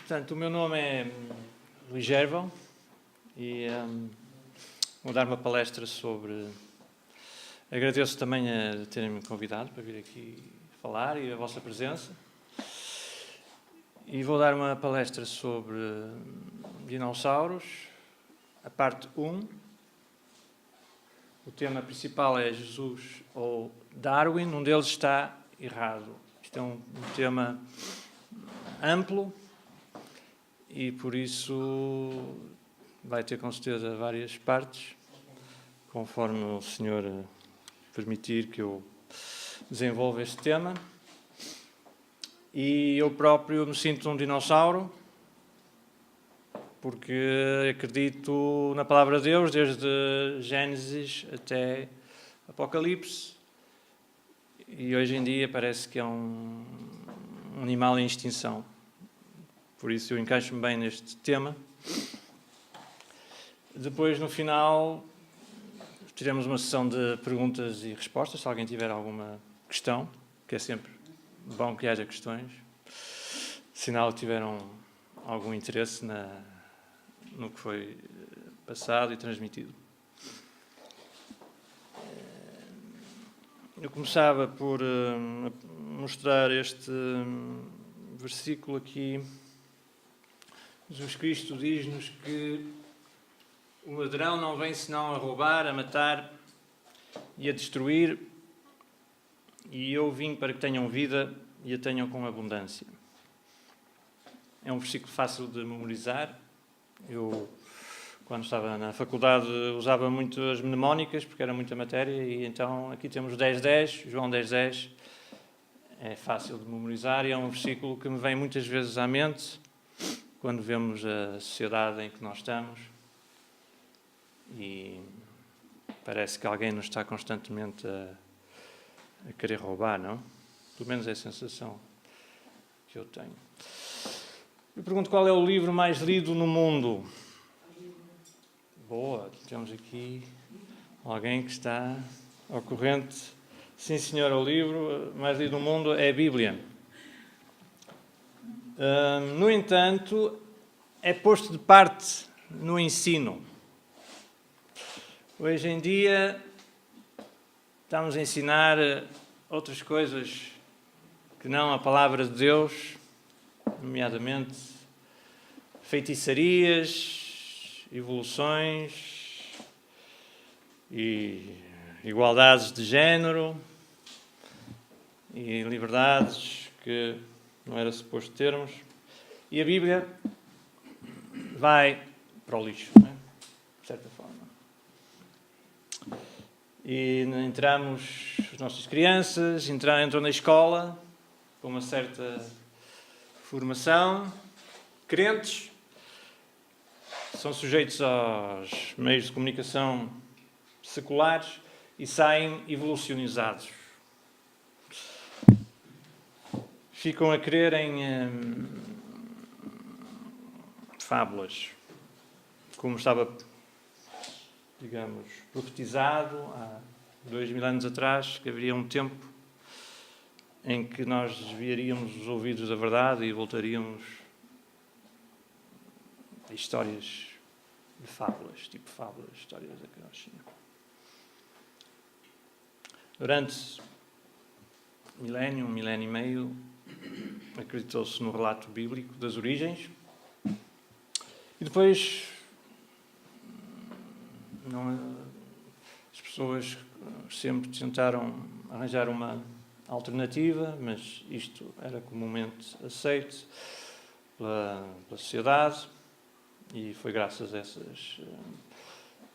Portanto, o meu nome é Luís Gervão e vou dar uma palestra sobre... Agradeço também a terem-me convidado para vir aqui falar e a vossa presença. E vou dar uma palestra sobre dinossauros, a parte 1. O tema principal é Jesus ou Darwin. Um deles está errado. Isto é um tema amplo e, por isso, vai ter com certeza várias partes, conforme o Senhor permitir que eu desenvolva este tema. E eu próprio me sinto um dinossauro, porque acredito na palavra de Deus, desde Gênesis até Apocalipse, e hoje em dia parece que é um animal em extinção. Por isso eu encaixo-me bem neste tema. Depois, no final, teremos uma sessão de perguntas e respostas, se alguém tiver alguma questão, que é sempre bom que haja questões, sinal que tiveram algum interesse no que foi passado e transmitido. Eu começava por mostrar este versículo aqui. Jesus Cristo diz-nos que o ladrão não vem senão a roubar, a matar e a destruir, e eu vim para que tenham vida e a tenham com abundância. É um versículo fácil de memorizar. Eu, quando estava na faculdade, usava muito as mnemónicas, porque era muita matéria, e então aqui temos 10:10, João 10:10. É fácil de memorizar e é um versículo que me vem muitas vezes à mente quando vemos a sociedade em que nós estamos e parece que alguém nos está constantemente a querer roubar, não? Pelo menos é a sensação que eu tenho. Eu pergunto qual é o livro mais lido no mundo. Boa, temos aqui alguém que está ao corrente. Sim, senhor, o livro mais lido no mundo é a Bíblia. No entanto, é posto de parte no ensino. Hoje em dia, estamos a ensinar outras coisas que não a palavra de Deus, nomeadamente feitiçarias, evoluções e igualdades de género e liberdades que não era suposto termos. E a Bíblia vai para o lixo, não é? De certa forma. E entramos, as nossas crianças entram na escola com uma certa formação, crentes, são sujeitos aos meios de comunicação seculares e saem evolucionizados. Ficam a crer em fábulas, como estava, digamos, profetizado há 2000 anos atrás, que haveria um tempo em que nós desviaríamos os ouvidos da verdade e voltaríamos a histórias de fábulas, tipo fábulas, histórias da carochinha. Durante um milénio e meio, acreditou-se no relato bíblico das origens e depois as pessoas sempre tentaram arranjar uma alternativa, mas isto era comumente aceito pela sociedade e foi graças a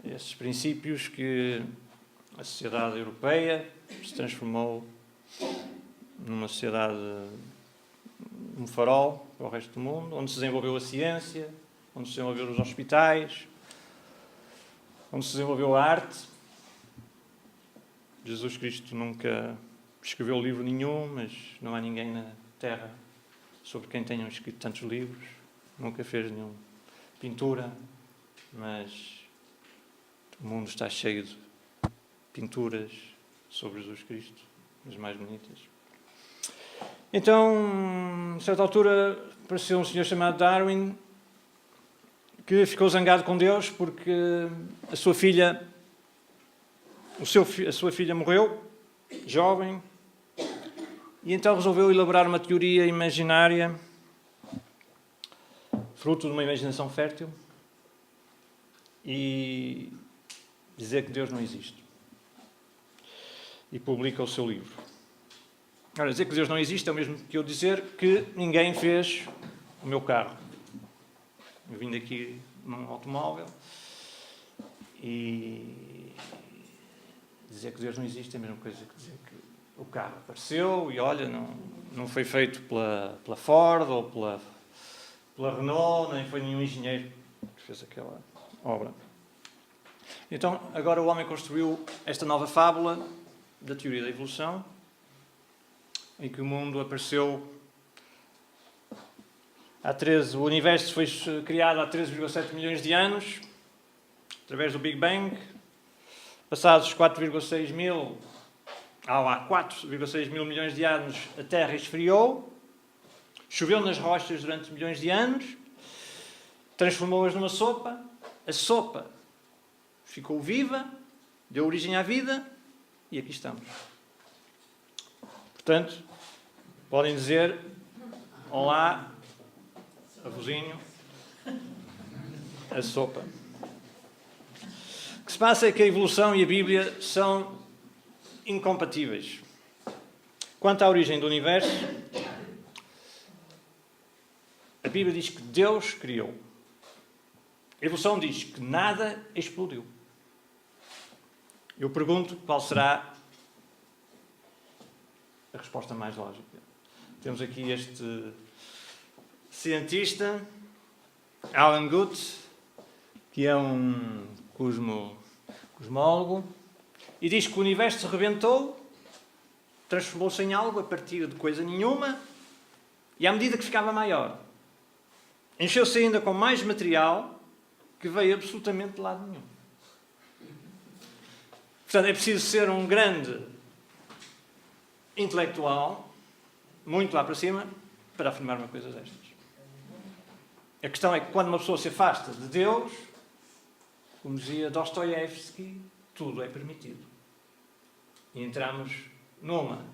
esses princípios que a sociedade europeia se transformou numa sociedade, um farol para o resto do mundo, onde se desenvolveu a ciência, onde se desenvolveram os hospitais, onde se desenvolveu a arte. Jesus Cristo nunca escreveu livro nenhum, mas não há ninguém na Terra sobre quem tenham escrito tantos livros. nunca fez nenhuma pintura, mas o mundo está cheio de pinturas sobre Jesus Cristo, as mais bonitas. Então, a certa altura, apareceu um senhor chamado Darwin, que ficou zangado com Deus porque a sua filha morreu, jovem, e então resolveu elaborar uma teoria imaginária, fruto de uma imaginação fértil, e dizer que Deus não existe. E publica o seu livro. Ora, dizer que Deus não existe é o mesmo que eu dizer que ninguém fez o meu carro. Eu vim daqui num automóvel e dizer que Deus não existe é a mesma coisa que dizer que o carro apareceu e olha, não foi feito pela Ford ou pela Renault, nem foi nenhum engenheiro que fez aquela obra. Então, agora o homem construiu esta nova fábula da teoria da evolução, em que o mundo apareceu o universo foi criado há 13,7 milhões de anos, através do Big Bang. Passados 4,6 mil milhões de anos, a Terra esfriou, choveu nas rochas durante milhões de anos, transformou-as numa sopa, a sopa ficou viva, deu origem à vida, e aqui estamos. Portanto, podem dizer, olá, avôzinho, a sopa. O que se passa é que a evolução e a Bíblia são incompatíveis. Quanto à origem do universo, a Bíblia diz que Deus criou. A evolução diz que nada explodiu. Eu pergunto qual será a resposta mais lógica. Temos aqui este cientista, Alan Guth, que é um cosmólogo, e diz que o universo se rebentou, transformou-se em algo a partir de coisa nenhuma, e à medida que ficava maior, encheu-se ainda com mais material que veio absolutamente de lado nenhum. Portanto, é preciso ser um grande intelectual, muito lá para cima, para afirmar uma coisa destas. A questão é que quando uma pessoa se afasta de Deus, como dizia Dostoiévski, tudo é permitido. E entramos numa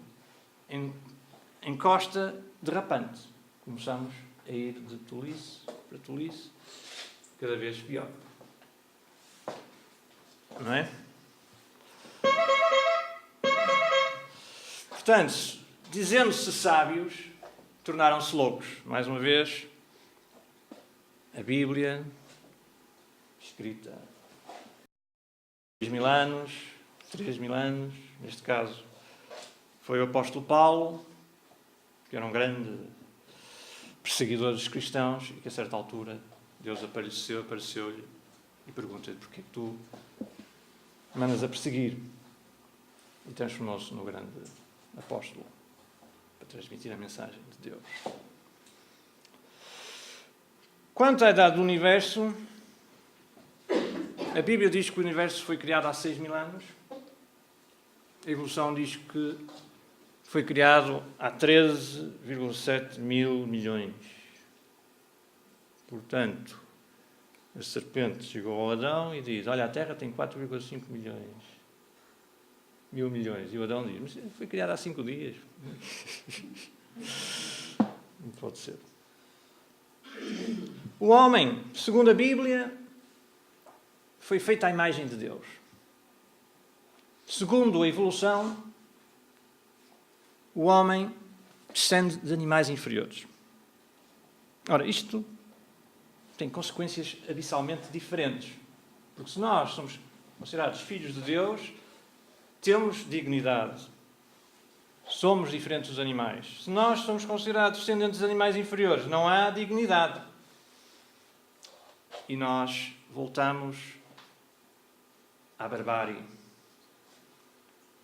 encosta derrapante. Começamos a ir de tolice para tolice, cada vez pior. Não é? Portanto, dizendo-se sábios, tornaram-se loucos. Mais uma vez, a Bíblia, escrita há 3.000 anos, neste caso foi o apóstolo Paulo, que era um grande perseguidor dos cristãos, e que a certa altura Deus apareceu-lhe e pergunta-lhe: porquê que tu mandas a perseguir? E transformou-se no grande apóstolo para transmitir a mensagem de Deus. Quanto à idade do universo, a Bíblia diz que o universo foi criado há 6.000 anos. A evolução diz que foi criado há 13,7 mil milhões. Portanto, a serpente chegou ao Adão e diz: olha, a Terra tem 4,5 mil milhões. E o Adão diz: mas foi criado há 5 dias. Não pode ser. O homem, segundo a Bíblia, foi feito à imagem de Deus. Segundo a evolução, o homem descende de animais inferiores. Ora, isto tem consequências abissalmente diferentes. Porque se nós somos considerados filhos de Deus, temos dignidade. Somos diferentes dos animais. Se nós somos considerados descendentes de animais inferiores, não há dignidade. E nós voltamos à barbárie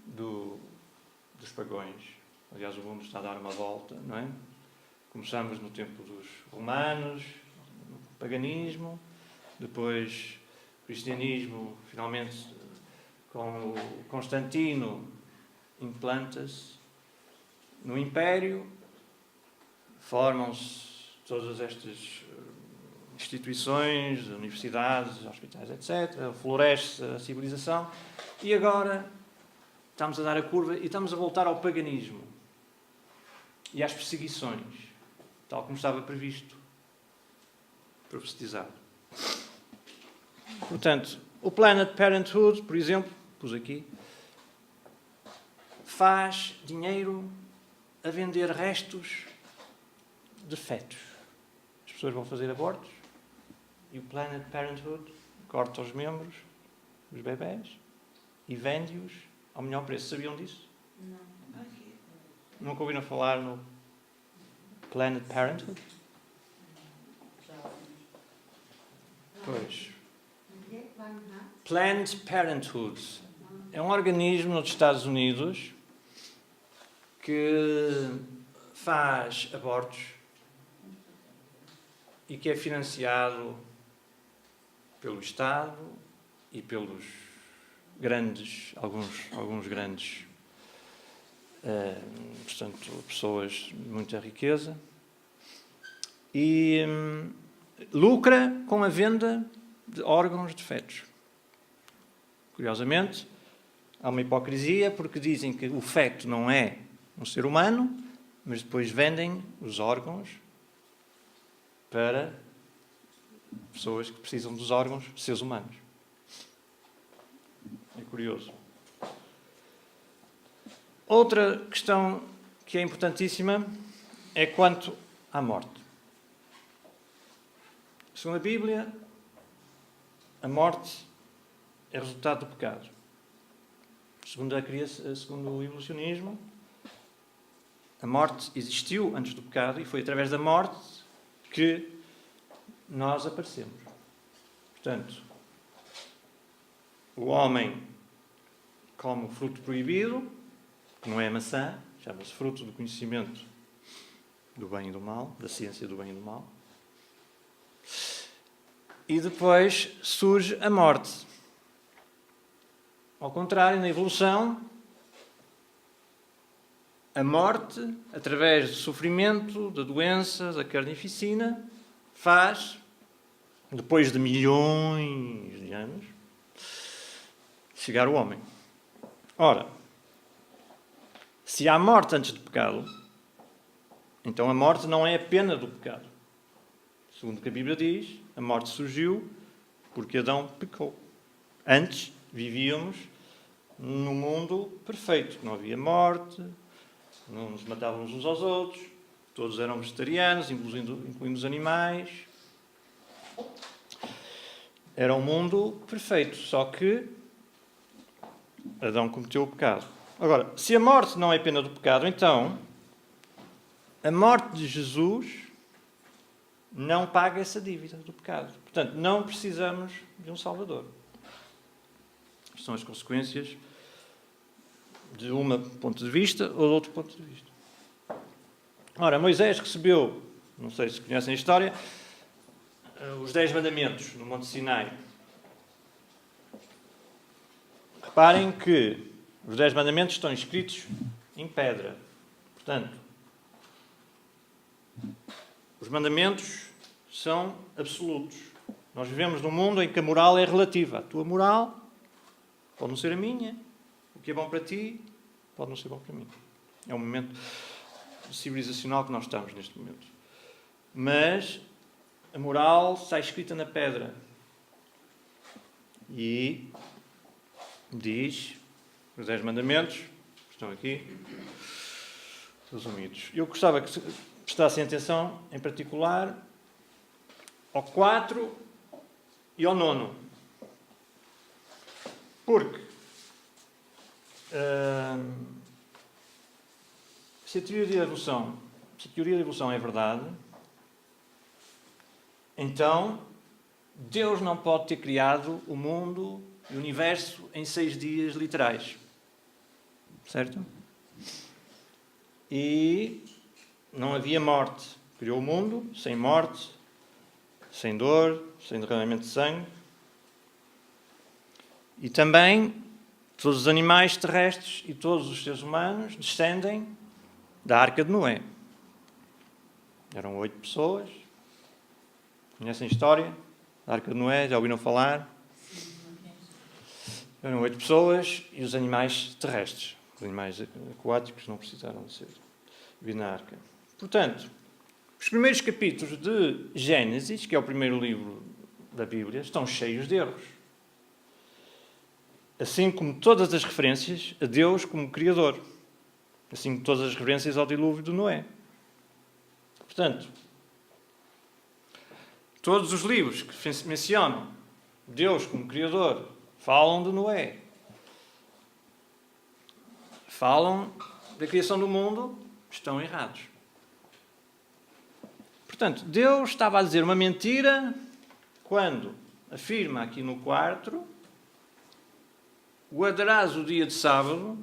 dos pagões. Aliás, o mundo está a dar uma volta, não é? Começamos no tempo dos romanos, paganismo, depois cristianismo, finalmente com o Constantino, implanta-se no Império, formam-se todas estas instituições, universidades, hospitais, etc. Floresce a civilização e agora estamos a dar a curva e estamos a voltar ao paganismo e às perseguições, tal como estava previsto, profetizado. Portanto, o Planned Parenthood, por exemplo, pus aqui, faz dinheiro a vender restos de fetos. As pessoas vão fazer abortos e o Planned Parenthood corta os membros dos bebés e vende-os ao melhor preço. Sabiam disso? Não. Nunca ouviram falar no Planned Parenthood? Pois. Planned Parenthood é um organismo nos Estados Unidos que faz abortos e que é financiado pelo Estado e pelos alguns grandes, portanto, pessoas de muita riqueza, e lucra com a venda de órgãos de fetos. Curiosamente, há uma hipocrisia porque dizem que o feto não é um ser humano, mas depois vendem os órgãos para pessoas que precisam dos órgãos de seres humanos. É curioso. Outra questão que é importantíssima é quanto à morte. Segundo a Bíblia, a morte é resultado do pecado. Segundo o evolucionismo, a morte existiu antes do pecado e foi através da morte que nós aparecemos. Portanto, o homem come o fruto proibido, que não é a maçã, chama-se fruto do conhecimento do bem e do mal, da ciência do bem e do mal. E depois surge a morte. Ao contrário, na evolução, a morte, através do sofrimento, da doença, da carnificina, faz, depois de milhões de anos, chegar o homem. Ora, se há morte antes do pecado, então a morte não é a pena do pecado. Segundo o que a Bíblia diz, a morte surgiu porque Adão pecou. Antes vivíamos num mundo perfeito. Não havia morte, não nos matávamos uns aos outros, todos eram vegetarianos, incluindo os animais. Era um mundo perfeito, só que Adão cometeu o pecado. Agora, se a morte não é pena do pecado, então a morte de Jesus não paga essa dívida do pecado. Portanto, não precisamos de um Salvador. Estas são as consequências de um ponto de vista ou de outro ponto de vista. Ora, Moisés recebeu, não sei se conhecem a história, os 10 mandamentos no Monte Sinai. Reparem que os 10 mandamentos estão escritos em pedra. Portanto, os mandamentos são absolutos. Nós vivemos num mundo em que a moral é relativa. A tua moral pode não ser a minha. O que é bom para ti pode não ser bom para mim. É um momento civilizacional que nós estamos neste momento. Mas a moral está escrita na pedra. E diz, os 10 mandamentos, que estão aqui, resumidos. Eu gostava que prestassem atenção, em particular, ao 4 e ao 9. Porque se a teoria da evolução é verdade, então Deus não pode ter criado o mundo e o universo em 6 dias literais. Certo? E não havia morte. Criou o mundo sem morte, sem dor, sem derramamento de sangue. E também todos os animais terrestres e todos os seres humanos descendem da Arca de Noé. Eram 8 pessoas. Conhecem a história da Arca de Noé? Já ouviram falar? Eram 8 pessoas e os animais terrestres. Os animais aquáticos não precisaram de ser vir na Arca. Portanto, os primeiros capítulos de Gênesis, que é o primeiro livro da Bíblia, estão cheios de erros. Assim como todas as referências a Deus como Criador. Assim como todas as referências ao dilúvio de Noé. Portanto, todos os livros que mencionam Deus como Criador falam de Noé. Falam da criação do mundo, estão errados. Portanto, Deus estava a dizer uma mentira quando afirma aqui no 4: guardarás o dia de sábado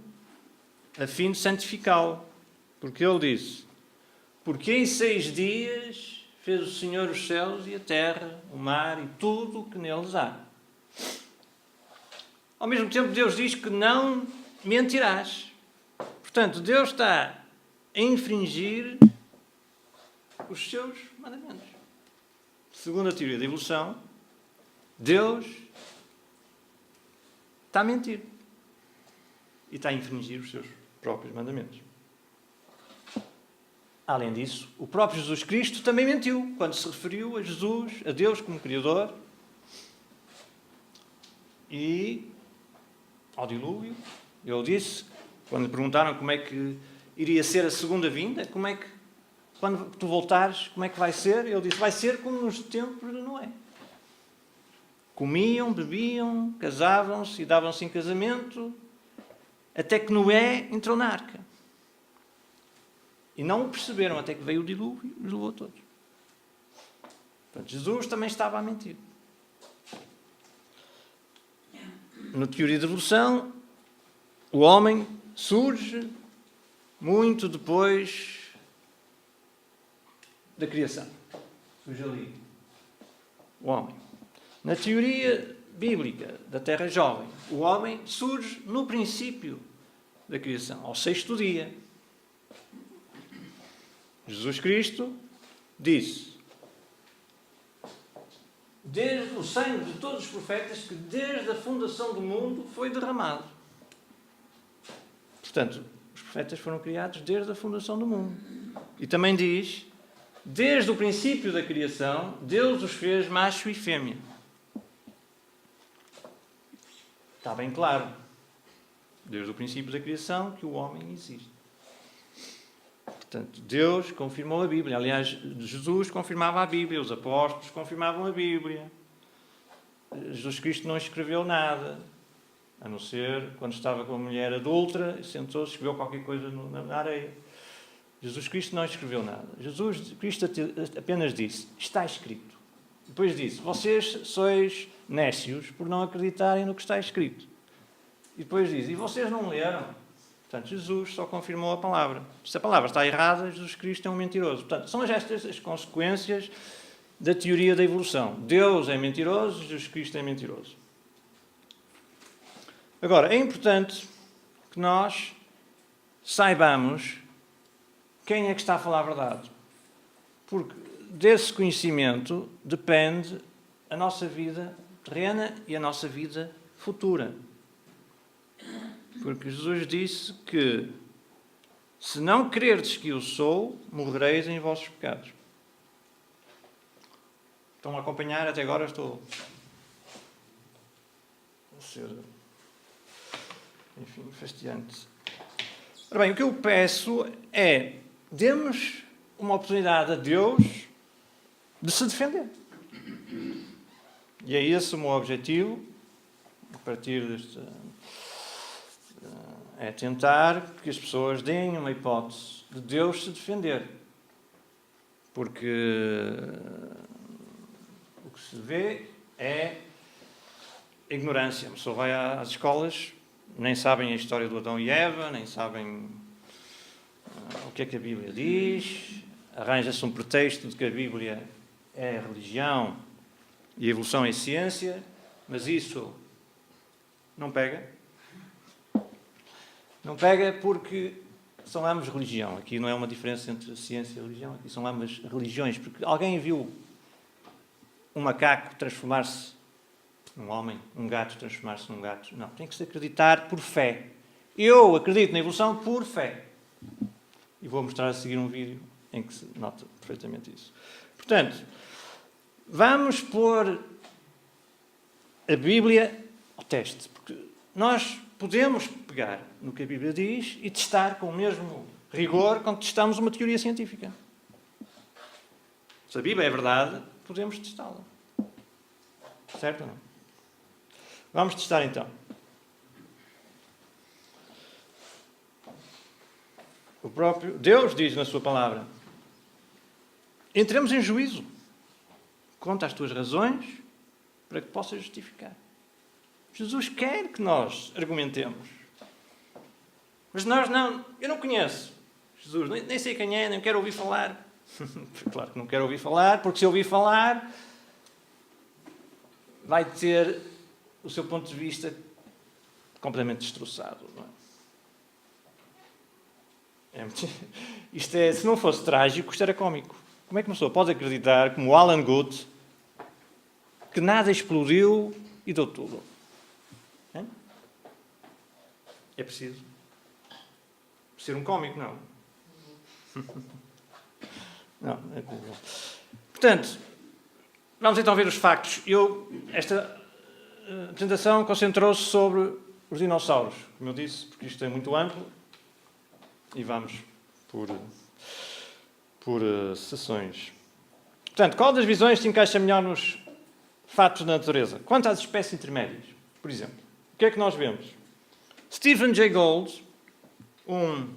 a fim de santificá-lo. Porque ele disse: porque em 6 dias fez o Senhor os céus e a terra, o mar e tudo o que neles há. Ao mesmo tempo, Deus diz que não mentirás. Portanto, Deus está a infringir os seus mandamentos. Segundo a teoria da evolução, Deus está a mentir e está a infringir os seus próprios mandamentos. Além disso, o próprio Jesus Cristo também mentiu quando se referiu a Jesus, a Deus como Criador e ao dilúvio. Ele disse, quando lhe perguntaram como é que iria ser a segunda vinda, como é que, quando tu voltares, como é que vai ser? Ele disse, vai ser como nos tempos de Noé. Comiam, bebiam, casavam-se e davam-se em casamento, até que Noé entrou na arca. E não o perceberam até que veio o dilúvio e os levou a todos. Portanto, Jesus também estava a mentir. Na teoria da evolução, o homem surge muito depois da criação. Surge ali o homem. Na teoria bíblica da Terra Jovem, o homem surge no princípio da criação, ao 6º dia. Jesus Cristo disse, desde o sangue de todos os profetas, que desde a fundação do mundo foi derramado. Portanto, os profetas foram criados desde a fundação do mundo. E também diz, desde o princípio da criação, Deus os fez macho e fêmea. Está bem claro, desde o princípio da criação, que o homem existe. Portanto, Deus confirmou a Bíblia. Aliás, Jesus confirmava a Bíblia, os apóstolos confirmavam a Bíblia. Jesus Cristo não escreveu nada, a não ser quando estava com a mulher adúltera, sentou-se e escreveu qualquer coisa na areia. Jesus Cristo não escreveu nada. Jesus Cristo apenas disse, está escrito. Depois disse, vocês sois nécios por não acreditarem no que está escrito. E depois diz, e vocês não leram? Portanto, Jesus só confirmou a palavra. Se a palavra está errada, Jesus Cristo é um mentiroso. Portanto, são estas as consequências da teoria da evolução. Deus é mentiroso, Jesus Cristo é mentiroso. Agora, é importante que nós saibamos quem é que está a falar a verdade. Porque desse conhecimento depende a nossa vida terrena e a nossa vida futura. Porque Jesus disse que se não crerdes que eu sou, morrereis em vossos pecados. Estão a acompanhar? Até agora estou a ser, enfim, fastidiante. Ora bem, o que eu peço é, demos uma oportunidade a Deus de se defender. E é esse o meu objetivo, a partir deste... é tentar que as pessoas deem uma hipótese de Deus se defender. Porque o que se vê é ignorância. A pessoa vai às escolas, nem sabem a história do Adão e Eva, nem sabem o que é que a Bíblia diz, arranja-se um pretexto de que a Bíblia é religião e a evolução é ciência, mas isso não pega. Não pega porque são ambas religião. Aqui não é uma diferença entre ciência e religião, aqui são ambas religiões. Porque alguém viu um macaco transformar-se num homem, um gato transformar-se num gato? Não, tem que se acreditar por fé. Eu acredito na evolução por fé. E vou mostrar a seguir um vídeo em que se nota perfeitamente isso. Portanto, vamos pôr a Bíblia ao teste. Porque nós podemos pegar no que a Bíblia diz e testar com o mesmo rigor com que testamos uma teoria científica. Se a Bíblia é verdade, podemos testá-la. Certo ou não? Vamos testar então. O próprio Deus diz na sua palavra: entremos em juízo. Conta as tuas razões para que possas justificar. Jesus quer que nós argumentemos. Mas nós não. Eu não conheço Jesus, nem sei quem é, nem quero ouvir falar. Claro que não quero ouvir falar, porque se ouvir falar, vai ter o seu ponto de vista completamente destroçado. Não é? Isto é, se não fosse trágico, isto era cómico. Como é que uma pessoa pode acreditar, como Alan Guth, que nada explodiu e deu tudo? É preciso ser um cómico, não? Não. Portanto, vamos então ver os factos. Esta apresentação concentrou-se sobre os dinossauros, como eu disse, porque isto é muito amplo, e vamos por sessões. Portanto, qual das visões se encaixa melhor nos fatos da natureza? Quanto às espécies intermédias, por exemplo, o que é que nós vemos? Stephen Jay Gould, um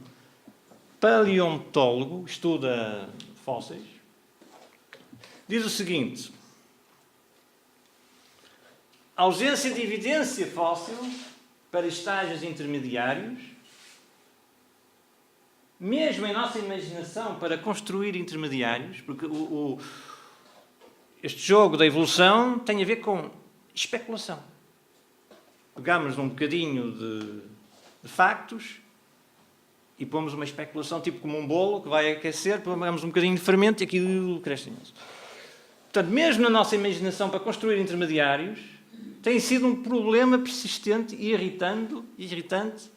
paleontólogo, estuda fósseis, diz o seguinte: a ausência de evidência fóssil para estágios intermediários, mesmo em nossa imaginação para construir intermediários, porque este jogo da evolução tem a ver com especulação. Pegamos um bocadinho de factos e pomos uma especulação, tipo como um bolo que vai aquecer, pegamos um bocadinho de fermento e aquilo cresce imenso. Portanto, mesmo na nossa imaginação para construir intermediários, tem sido um problema persistente e irritante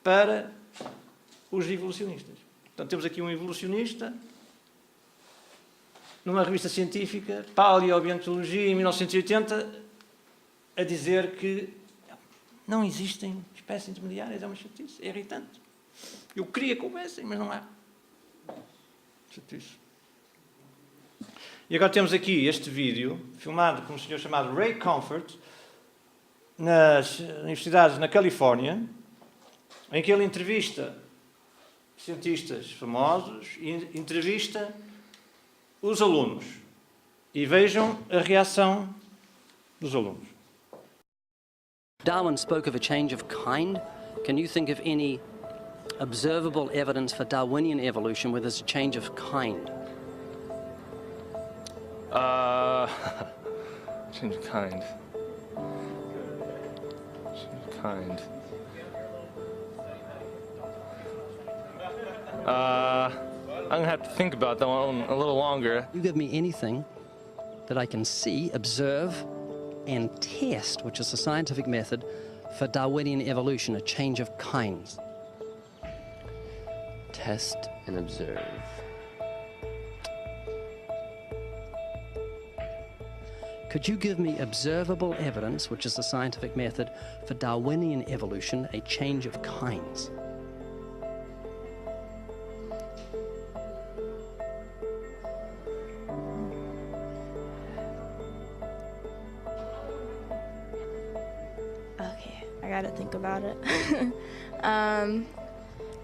para os evolucionistas. Portanto, temos aqui um evolucionista numa revista científica, Paleobiologia, em 1980, a dizer que não existem espécies intermediárias. É uma chatice, é irritante. Eu queria que houvessem, mas não há. Chatice. E agora temos aqui este vídeo, filmado por um senhor chamado Ray Comfort, nas universidades na Califórnia, em que ele entrevista cientistas famosos e entrevista os alunos. E vejam a reação dos alunos. Darwin spoke of a change of kind. Can you think of any observable evidence for Darwinian evolution where there's a change of kind? Change of kind. Change of kind. I'm gonna have to think about that one a little longer. You give me anything that I can see, observe, and test, which is the scientific method for Darwinian evolution, a change of kinds. Test and observe. Could you give me observable evidence, which is the scientific method for Darwinian evolution, a change of kinds? Okay, I gotta think about it.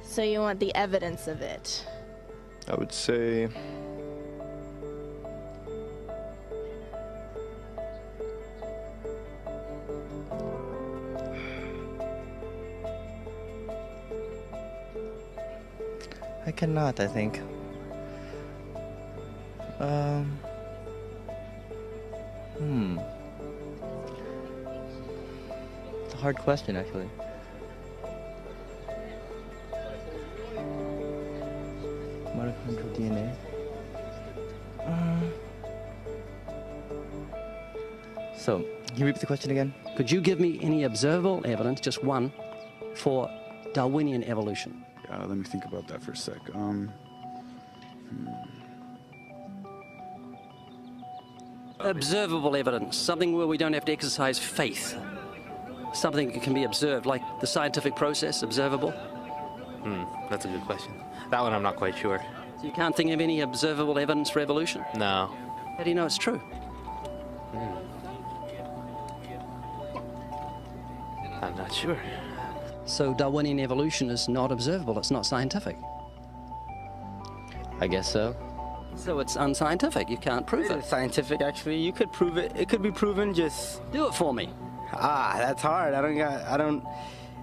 So you want the evidence of it? I would say I cannot, I think. It's a hard question, actually. Mitochondrial DNA. So, can you repeat the question again? Could you give me any observable evidence, just one, for Darwinian evolution? Let me think about that for a sec. Observable evidence, something where we don't have to exercise faith. Something that can be observed, like the scientific process, observable. That's a good question. That one I'm not quite sure. So you can't think of any observable evidence for evolution? No. How do you know it's true? I'm not sure. So Darwinian evolution is not observable, it's not scientific. I guess so. So it's unscientific, you can't prove it. It's scientific, actually. You could prove it. It could be proven. Just Do it for me. that's hard.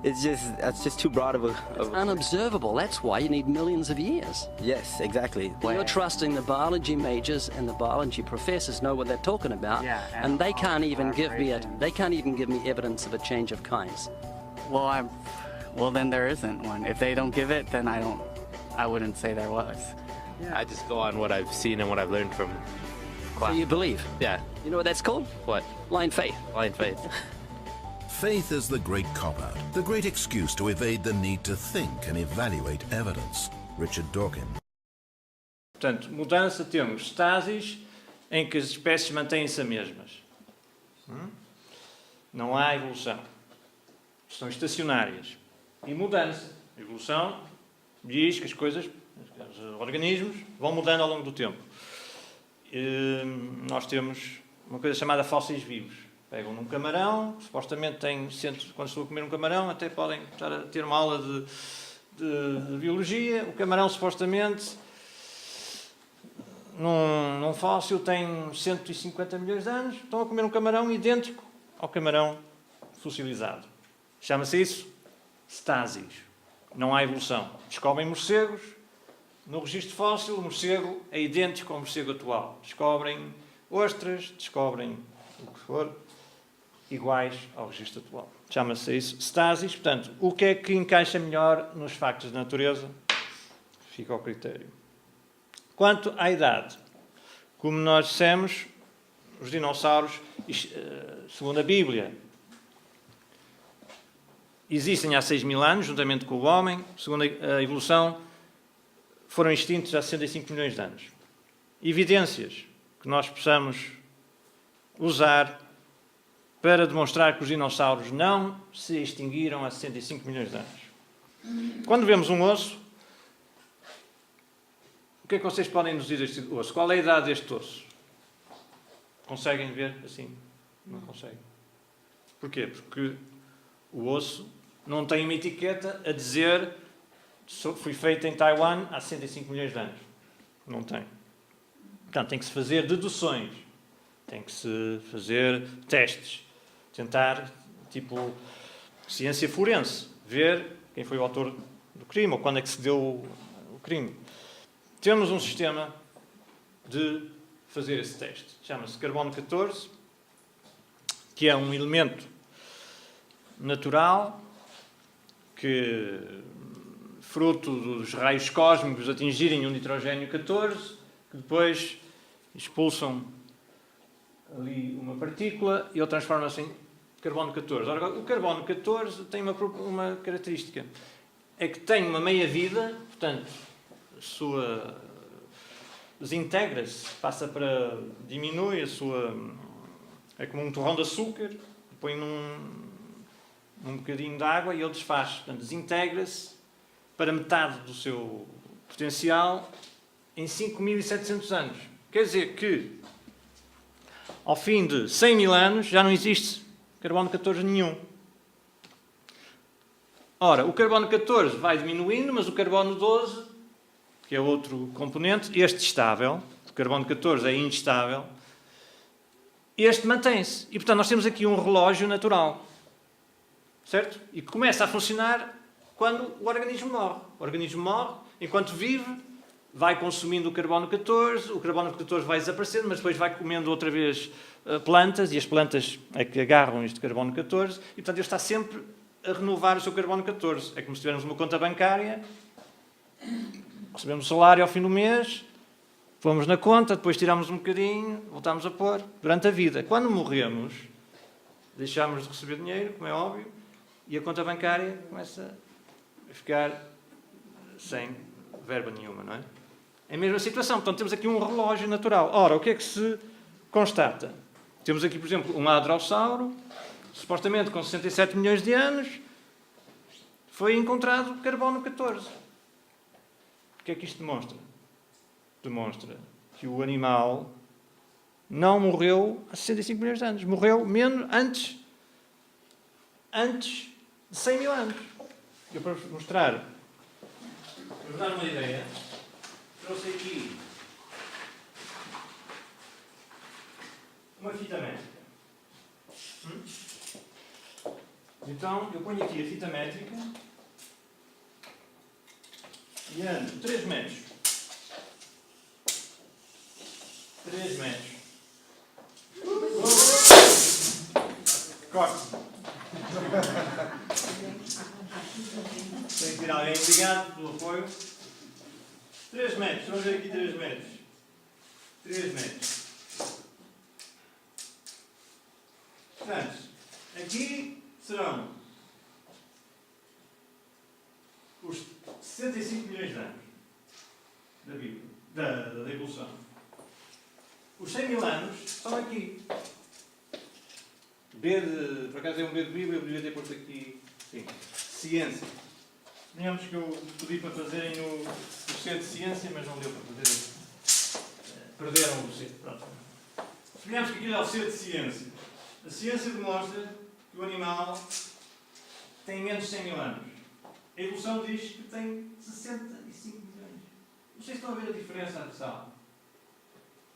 That's just too broad of a. Unobservable, that's why you need millions of years. Yes, exactly. You're trusting the biology majors and the biology professors know what they're talking about, and they can't even give me evidence of a change of kinds. Well, then there isn't one. If they don't give it, then I wouldn't say there was. I just go on what I've seen and what I've learned from So class. you believe. Yeah. You know what that's called? What? Blind faith. Blind faith. Faith is the great cop-out, the great excuse to evade the need to think and evaluate evidence. Richard Dawkins. Portanto, mudança, temos estases em que as espécies mantêm-se as mesmas. Não há evolução. São estacionárias. E mudança. A evolução diz que as coisas, os organismos, vão mudando ao longo do tempo. Nós temos uma coisa chamada fósseis vivos. Pegam num camarão, supostamente quando estou a comer um camarão, até podem estar a ter uma aula de biologia. O camarão, supostamente, num fóssil tem 150 milhões de anos. Estão a comer um camarão idêntico ao camarão fossilizado. Chama-se isso stasis. Não há evolução. Descobrem morcegos. No registro fóssil, o morcego é idêntico ao morcego atual. Descobrem ostras, descobrem o que for, iguais ao registro atual. Chama-se isso stasis. Portanto, o que é que encaixa melhor nos factos da natureza? Fica ao critério. Quanto à idade, como nós dissemos, os dinossauros, segundo a Bíblia, existem há 6.000 anos, juntamente com o homem. Segundo a evolução, foram extintos há 65 milhões de anos. Evidências que nós possamos usar para demonstrar que os dinossauros não se extinguiram há 65 milhões de anos. Quando vemos um osso, o que é que vocês podem nos dizer deste osso? Qual é a idade deste osso? Conseguem ver assim? Não conseguem. Porquê? Porque o osso não tem uma etiqueta a dizer foi feito em Taiwan há 65 milhões de anos. Não tem. Portanto, tem que se fazer deduções. Tem que se fazer testes. Tentar, tipo, ciência forense. Ver quem foi o autor do crime ou quando é que se deu o crime. Temos um sistema de fazer esse teste. Chama-se carbono 14, que é um elemento natural que, fruto dos raios cósmicos atingirem o nitrogênio 14, que depois expulsam ali uma partícula e ele transforma-se em carbono 14. Ora, o carbono 14 tem uma característica. É que tem uma meia-vida, portanto, desintegra-se, diminui a sua... É como um torrão de açúcar, põe num bocadinho de água e ele desfaz. Portanto, desintegra-se para metade do seu potencial em 5.700 anos. Quer dizer que, ao fim de 100.000 anos, já não existe carbono 14 nenhum. Ora, o carbono 14 vai diminuindo, mas o carbono 12, que é outro componente, este estável, o carbono 14 é instável, este mantém-se. E, portanto, nós temos aqui um relógio natural. Certo? E que começa a funcionar quando o organismo morre. O organismo morre, enquanto vive, vai consumindo o carbono 14 vai desaparecendo, mas depois vai comendo outra vez plantas, e as plantas é que agarram este carbono 14, e portanto ele está sempre a renovar o seu carbono 14. É como se tivermos uma conta bancária, recebemos o salário ao fim do mês, fomos na conta, depois tiramos um bocadinho, voltamos a pôr, durante a vida. Quando morremos, deixamos de receber dinheiro, como é óbvio, e a conta bancária começa a ficar sem verba nenhuma, não é? É a mesma situação. Portanto, temos aqui um relógio natural. Ora, o que é que se constata? Temos aqui, por exemplo, um hadrossauro, supostamente com 67 milhões de anos, foi encontrado carbono 14. O que é que isto demonstra? Demonstra que o animal não morreu há 65 milhões de anos. Morreu menos antes de 100 mil anos. Eu, para vos dar uma ideia, trouxe aqui uma fita métrica. Então, eu ponho aqui a fita métrica e ando 3 metros. 3 metros. Corte. Tem que ter alguém obrigado pelo apoio. 3 metros. Vamos ver aqui 3 metros. 3 metros. Portanto, aqui serão os 65 milhões de anos da Bíblia, da evolução. Os 100 mil anos estão aqui. Por acaso é um B de Bíblia, eu devia ter posto aqui. Sim. Ciência. Suponhamos que eu pedi para fazerem o C de ciência, mas não deu para fazer. Perderam o C. Pronto. Suponhamos que aquilo é o C de ciência. A ciência demonstra que o animal tem menos de 100 mil anos. A evolução diz que tem 65 milhões. Não sei se estão a ver a diferença, pessoal.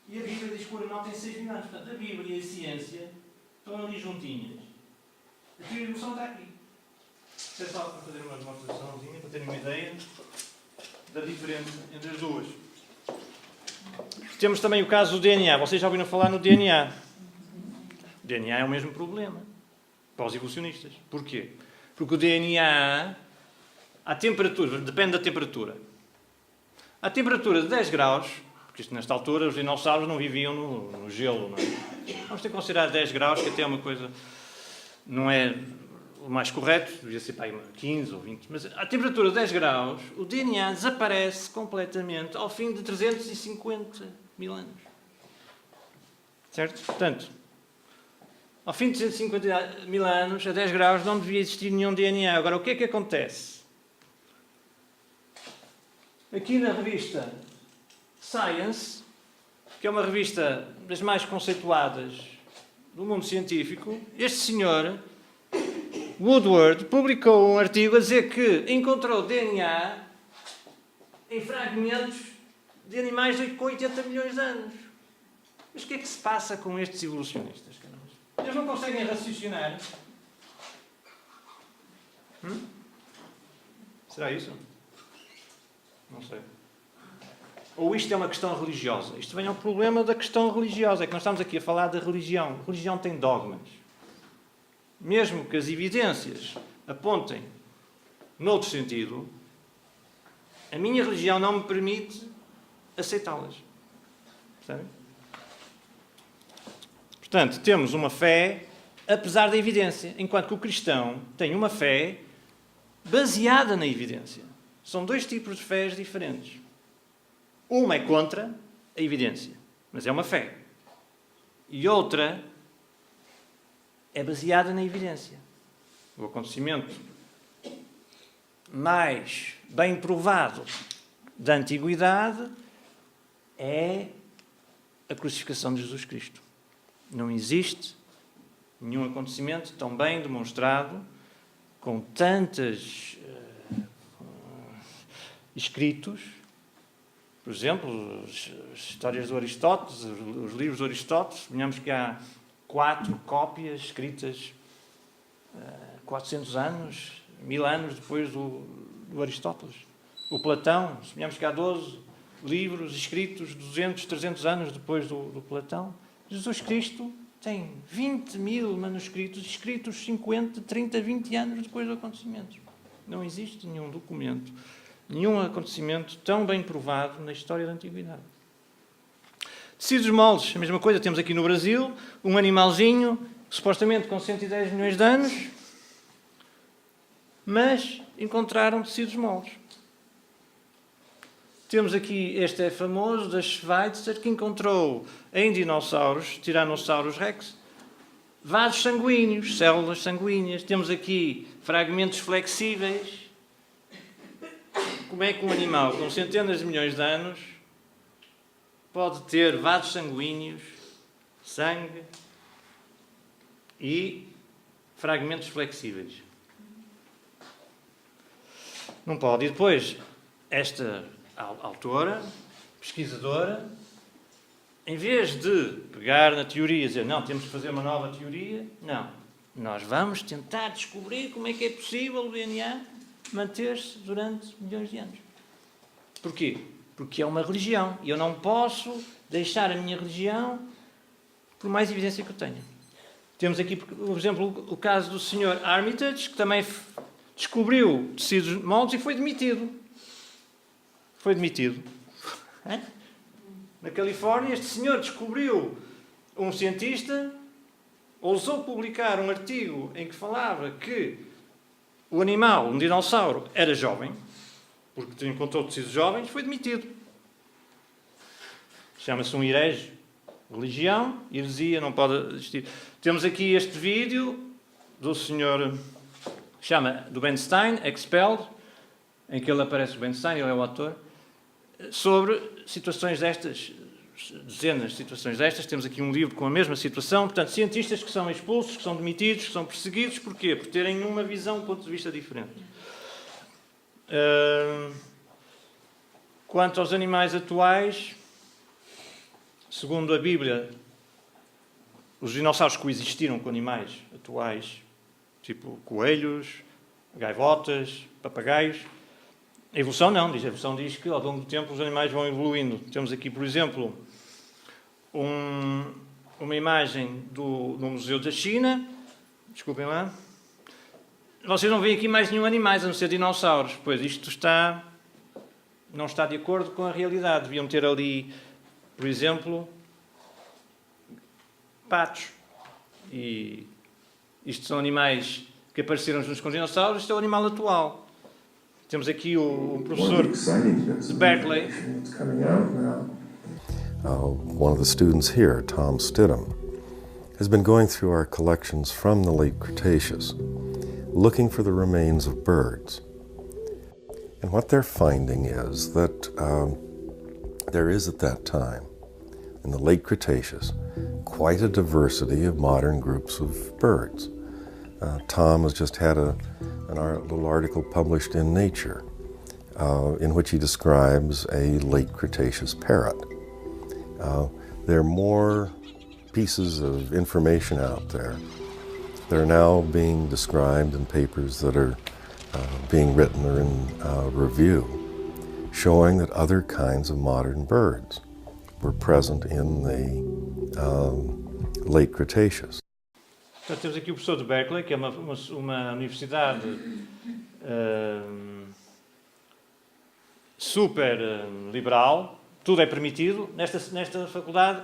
E a Bíblia diz que o animal tem 6 mil anos. Portanto, a Bíblia e a ciência estão ali juntinhas. A evolução está aqui. Isto é só para fazer uma demonstraçãozinha, para terem uma ideia da diferença entre as duas. Temos também o caso do DNA. Vocês já ouviram falar no DNA? O DNA é o mesmo problema para os evolucionistas. Porquê? Porque o DNA, à temperatura, depende da temperatura. À temperatura de 10 graus, porque isto nesta altura os dinossauros não viviam no gelo, não é? Vamos ter que considerar 10 graus, que até é uma coisa, não é o mais correto, devia ser para aí 15 ou 20, mas à temperatura de 10 graus, o DNA desaparece completamente ao fim de 350 mil anos. Certo? Portanto, ao fim de 350 mil anos, a 10 graus, não devia existir nenhum DNA. Agora, o que é que acontece? Aqui na revista Science, que é uma revista das mais conceituadas do mundo científico, este senhor, Woodward, publicou um artigo a dizer que encontrou DNA em fragmentos de animais com 80 milhões de anos. Mas o que é que se passa com estes evolucionistas? Eles não conseguem raciocinar. Será isso? Não sei. Ou isto é uma questão religiosa? Isto vem ao problema da questão religiosa. É que nós estamos aqui a falar da religião. A religião tem dogmas. Mesmo que as evidências apontem noutro sentido, a minha religião não me permite aceitá-las. Percebem? Portanto, temos uma fé apesar da evidência, enquanto que o cristão tem uma fé baseada na evidência. São dois tipos de fés diferentes. Uma é contra a evidência, mas é uma fé. E outra é baseada na evidência. O acontecimento mais bem provado da antiguidade é a crucificação de Jesus Cristo. Não existe nenhum acontecimento tão bem demonstrado, com tantos escritos. Por exemplo, as histórias do Aristóteles, os livros do Aristóteles, suponhamos que há 4 cópias escritas 400 anos, 1000 anos depois do Aristóteles. O Platão, suponhamos que há 12 livros escritos 200, 300 anos depois do Platão. Jesus Cristo tem 20 mil manuscritos escritos 50, 30, 20 anos depois do acontecimento. Não existe nenhum documento, nenhum acontecimento tão bem provado na história da Antiguidade. Tecidos moldes, a mesma coisa. Temos aqui no Brasil um animalzinho, supostamente com 110 milhões de anos, mas encontraram tecidos moldes. Temos aqui, este é famoso, da Schweitzer, que encontrou em dinossauros, Tyrannosaurus rex, vasos sanguíneos, células sanguíneas. Temos aqui fragmentos flexíveis. Como é que um animal com centenas de milhões de anos pode ter vasos sanguíneos, sangue e fragmentos flexíveis? Não pode. E depois, esta autora, pesquisadora, em vez de pegar na teoria e dizer, não, temos que fazer uma nova teoria, não. Nós vamos tentar descobrir como é que é possível o DNA manter-se durante milhões de anos. Porquê? Porque é uma religião e eu não posso deixar a minha religião por mais evidência que eu tenha. Temos aqui, por exemplo, o caso do Sr. Armitage, que também descobriu tecidos moldes e foi demitido. Foi demitido. Na Califórnia, este senhor descobriu um cientista, ousou publicar um artigo em que falava que o animal, um dinossauro, era jovem, porque encontrou tecidos jovens, foi demitido. Chama-se um herege. Religião, heresia, não pode existir. Temos aqui este vídeo do senhor, chama do Ben Stein, Expelled, em que ele aparece, o Ben Stein, ele é o ator, sobre situações destas, dezenas de situações destas. Temos aqui um livro com a mesma situação. Portanto, cientistas que são expulsos, que são demitidos, que são perseguidos. Porquê? Por terem uma visão, um ponto de vista diferente. Quanto aos animais atuais, segundo a Bíblia, os dinossauros coexistiram com animais atuais, tipo coelhos, gaivotas, papagaios. A evolução não, a evolução diz que ao longo do tempo os animais vão evoluindo. Temos aqui, por exemplo, uma imagem no Museu da China. Desculpem lá. Vocês não veem aqui mais nenhum animal, a não ser dinossauros. Pois isto não está de acordo com a realidade. Deviam ter ali, por exemplo, patos. E isto são animais que apareceram juntos com os dinossauros. Isto é o animal atual. Temos aqui o professor de Berkeley. One of the students here, Tom Stidham, has been going through our collections from the late Cretaceous, looking for the remains of birds. And what they're finding is that there is at that time, in the late Cretaceous, quite a diversity of modern groups of birds. Tom has just had a little article published in Nature in which he describes a late Cretaceous parrot. There are more pieces of information out there that are now being described in papers that are being written or in review, showing that other kinds of modern birds were present in the late Cretaceous. Então, temos aqui o professor de Berkeley, que é uma universidade super liberal, tudo é permitido. Nesta faculdade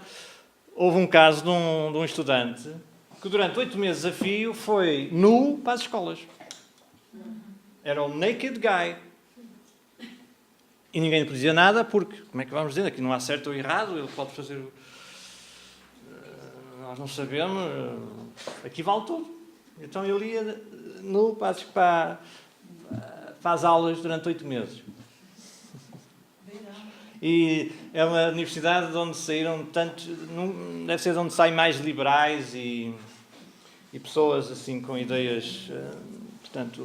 houve um caso de um estudante que durante 8 meses a fio foi nu para as escolas. Era um naked guy. E ninguém lhe dizia nada porque, como é que vamos dizer, aqui não há certo ou errado, ele pode fazer... Nós não sabemos, aqui vale tudo. Então ele ia nu para as aulas durante 8 meses. E é uma universidade de onde saíram tantos, deve ser de onde saem mais liberais e pessoas assim com ideias, portanto,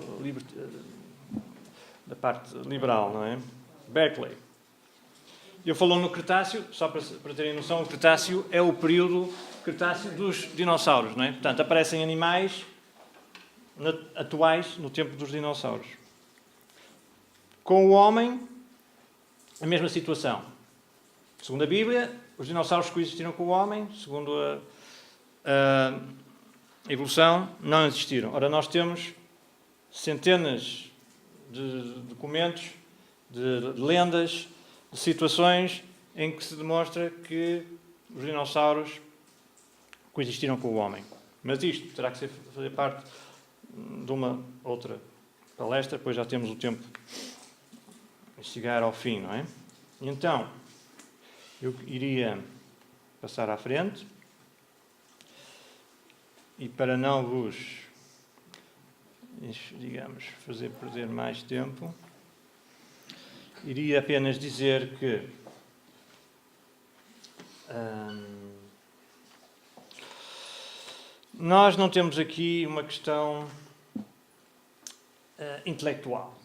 da parte liberal, não é? Berkeley. Eu falo no Cretáceo, só para terem noção, o Cretáceo é o período Cretáceo dos dinossauros, não é? Portanto, aparecem animais atuais no tempo dos dinossauros. Com o homem, a mesma situação. Segundo a Bíblia, os dinossauros coexistiram com o homem, segundo a evolução, não existiram. Ora, nós temos centenas de documentos, de lendas, de situações em que se demonstra que os dinossauros coexistiram com o homem. Mas isto terá que fazer parte de uma outra palestra, depois já temos o tempo de chegar ao fim, não é? Então, eu iria passar à frente e para não vos, digamos, fazer perder mais tempo, iria apenas dizer que nós não temos aqui uma questão intelectual.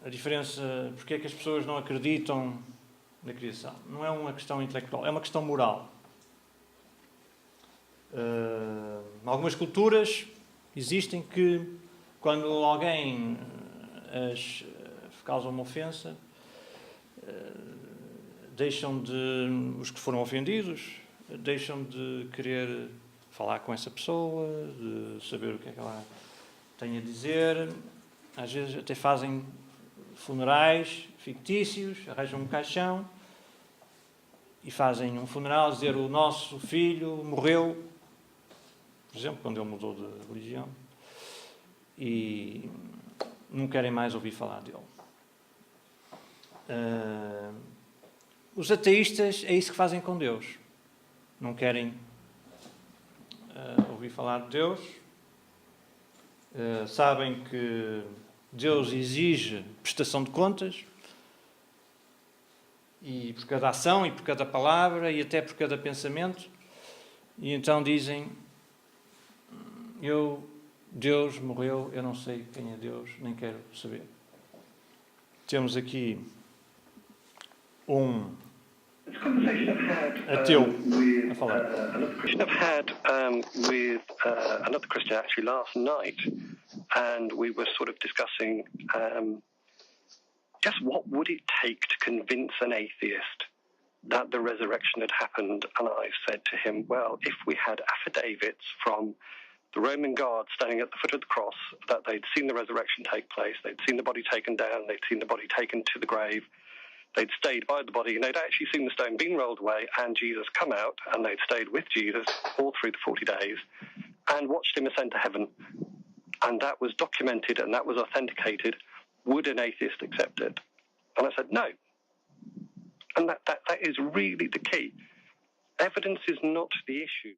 A diferença, porque é que as pessoas não acreditam na criação? Não é uma questão intelectual, é uma questão moral. Algumas culturas existem que, quando alguém as causa uma ofensa, deixam de, os que foram ofendidos, deixam de querer falar com essa pessoa, de saber o que é que ela tem a dizer. Às vezes até fazem funerais fictícios, arranjam um caixão e fazem um funeral, dizer o nosso filho morreu, por exemplo, quando ele mudou de religião, e não querem mais ouvir falar dele. Os ateístas é isso que fazem com Deus. Não querem ouvir falar de Deus. Sabem que Deus exige prestação de contas, e por cada ação, e por cada palavra, e até por cada pensamento. E então dizem, Deus morreu, eu não sei quem é Deus, nem quero saber. Temos aqui um ateu a falar. I've had with another Christian actually last night, and we were sort of discussing just what would it take to convince an atheist that the resurrection had happened. And I said to him, well, if we had affidavits from the Roman guards standing at the foot of the cross that they'd seen the resurrection take place, they'd seen the body taken down, they'd seen the body taken to the grave, they'd stayed by the body, and they'd actually seen the stone being rolled away and Jesus come out, and they'd stayed with Jesus all through the 40 days and watched him ascend to heaven. And that was documented and that was authenticated. Would an atheist accept it? And I said, no. And that is really the key. Evidence is not the issue.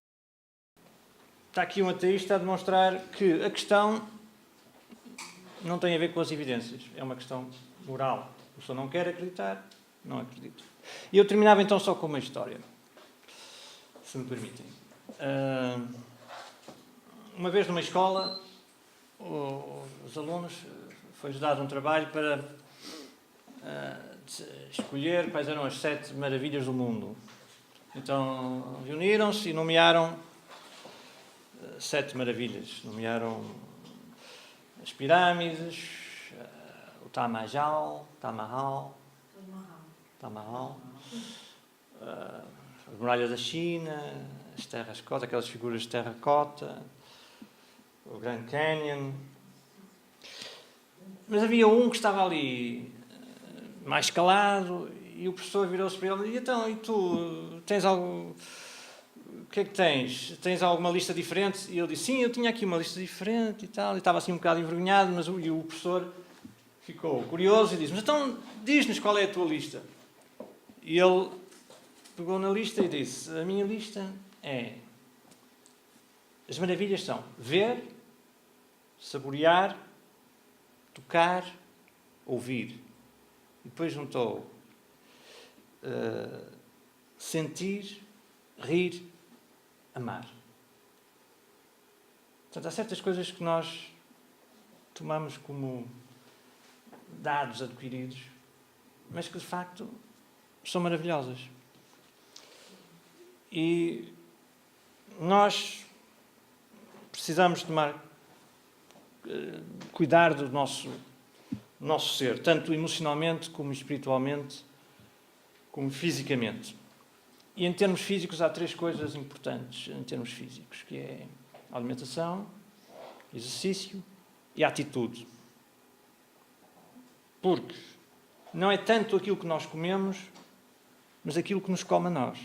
Está aqui um ateísta a demonstrar que a questão não tem a ver com as evidências. É uma questão moral. A pessoa não quer acreditar, não acredita. E eu terminava então só com uma história, se me permitem. Uma vez numa escola, os alunos foi-lhes dado um trabalho para escolher quais eram as 7 maravilhas do mundo. Então reuniram-se e nomearam 7 maravilhas. Nomearam as pirâmides, o Taj Mahal, as muralhas da China, as terracota, aquelas figuras de terracota, o Grand Canyon. Mas havia um que estava ali mais calado e o professor virou-se para ele e então, e tu tens algo... O que é que tens? Tens alguma lista diferente? E ele disse, sim, eu tinha aqui uma lista diferente e tal. E estava assim um bocado envergonhado, mas o professor ficou curioso e disse, mas então diz-nos qual é a tua lista. E ele pegou na lista e disse, a minha lista é... As maravilhas são ver, saborear, tocar, ouvir. E depois juntou sentir, rir, amar. Portanto, há certas coisas que nós tomamos como dados adquiridos, mas que de facto são maravilhosas. E nós precisamos cuidar do nosso ser, tanto emocionalmente como espiritualmente, como fisicamente. E em termos físicos há 3 coisas importantes em termos físicos, que é a alimentação, exercício e a atitude. Porque não é tanto aquilo que nós comemos, mas aquilo que nos come a nós.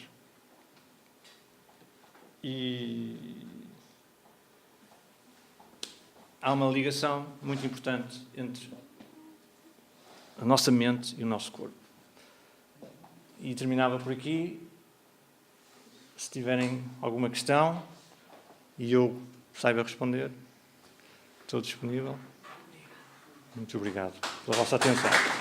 E há uma ligação muito importante entre a nossa mente e o nosso corpo. E terminava por aqui. Se tiverem alguma questão e eu saiba responder, estou disponível. Muito obrigado pela vossa atenção.